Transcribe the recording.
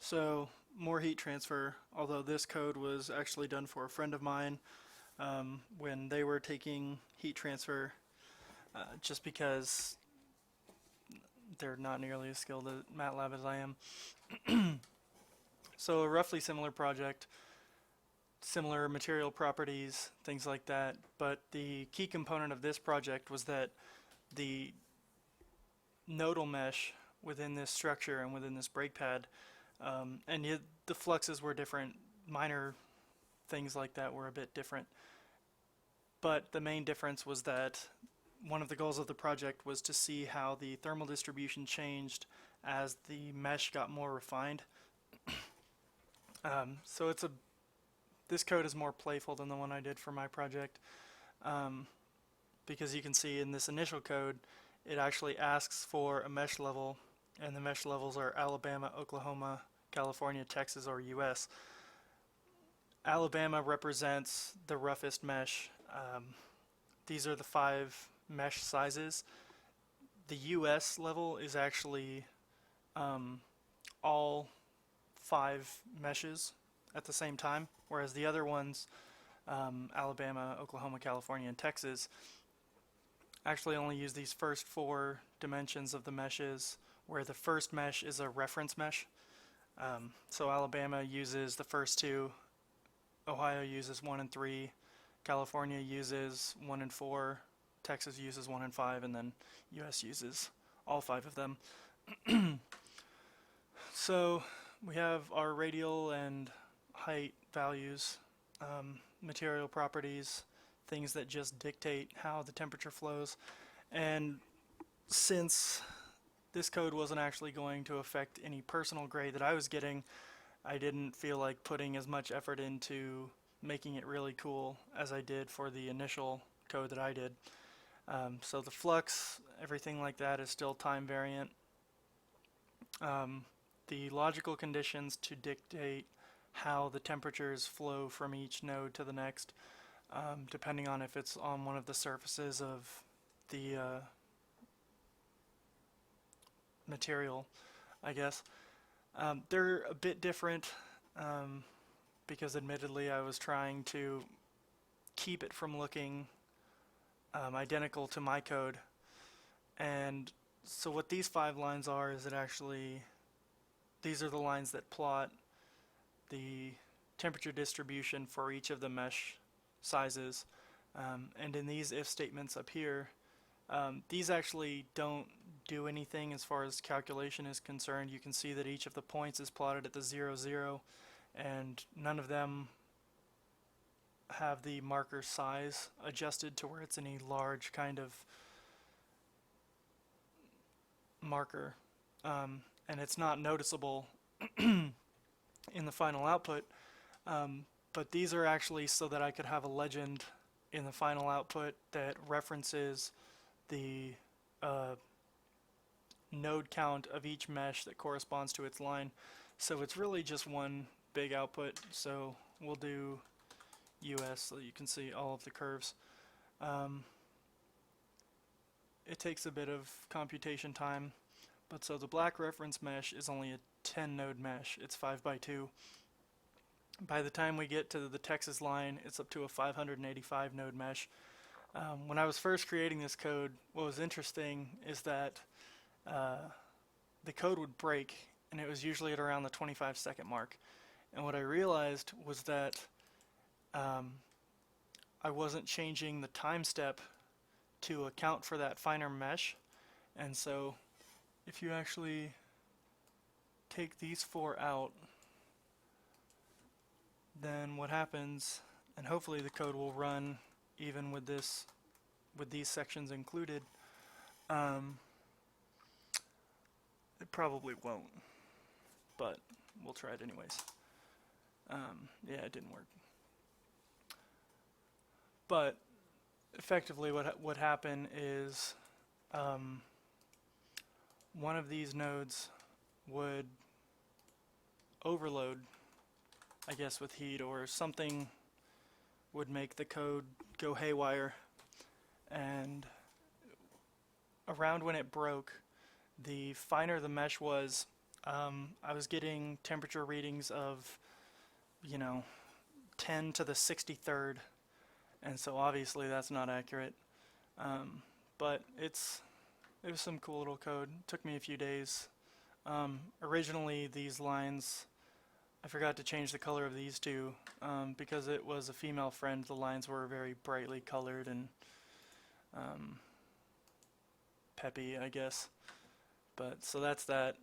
So more heat transfer, although this code was actually done for a friend of mine when they were taking heat transfer, just because they're not nearly as skilled at Matlab as I am. So a roughly similar project, similar material properties, things like that, but the key component of this project was that the nodal mesh within this structure and within this brake pad, and the fluxes were different, minor things like that were a bit different, but the main difference was that one of the goals of the project was to see how the thermal distribution changed as the mesh got more refined. So this code is more playful than the one I did for my project, because you can see in this initial code it actually asks for a mesh level, and the mesh levels are Alabama, Oklahoma, California, Texas, or US. Alabama represents the roughest mesh. These are the 5 mesh sizes. The US level is actually all 5 meshes at the same time, whereas the other ones, Alabama, Oklahoma, California, and Texas, actually only use these first 4 dimensions of the meshes, where the first mesh is a reference mesh. So Alabama uses the first 2, Ohio uses 1 and 3, California uses 1 and 4, Texas uses 1 and 5, and then US uses all 5 of them. So we have our radial and height values, material properties, things that just dictate how the temperature flows. And since this code wasn't actually going to affect any personal grade that I was getting, I didn't feel like putting as much effort into making it really cool as I did for the initial code that I did. So the flux, everything like that is still time variant. The logical conditions to dictate how the temperatures flow from each node to the next, depending on if it's on one of the surfaces of the material, I guess. They're a bit different, because admittedly I was trying to keep it from looking identical to my code. And so what these 5 lines are is these are the lines that plot the temperature distribution for each of the mesh sizes. And in these if statements up here, these actually don't do anything as far as calculation is concerned. You can see that each of the points is plotted at the 0, 0, and none of them have the marker size adjusted to where it's any large kind of marker, and it's not noticeable in the final output, but these are actually so that I could have a legend in the final output that references the node count of each mesh that corresponds to its line. So it's really just one big output. So we'll do US so you can see all of the curves. It takes a bit of computation time, but so the black reference mesh is only a 10 node mesh. It's 5 by 2. By the time we get to the Texas line, it's up to a 585 node mesh. When I was first creating this code, what was interesting is that the code would break, and it was usually at around the 25-second mark. And what I realized was that I wasn't changing the time step to account for that finer mesh. And so if you actually take these 4 out, then what happens, and hopefully the code will run even with these sections included. It probably won't, but we'll try it anyways. Yeah, it didn't work. But effectively what happened is one of these nodes would overload, I guess, with heat, or something would make the code go haywire, and around when it broke, the finer the mesh was, I was getting temperature readings of, you know, 10 to the 63rd, and so obviously that's not accurate. But it was some cool little code. It took me a few days. Originally, these lines, I forgot to change the color of these two because it was a female friend. The lines were very brightly colored and peppy, I guess. But so that's that.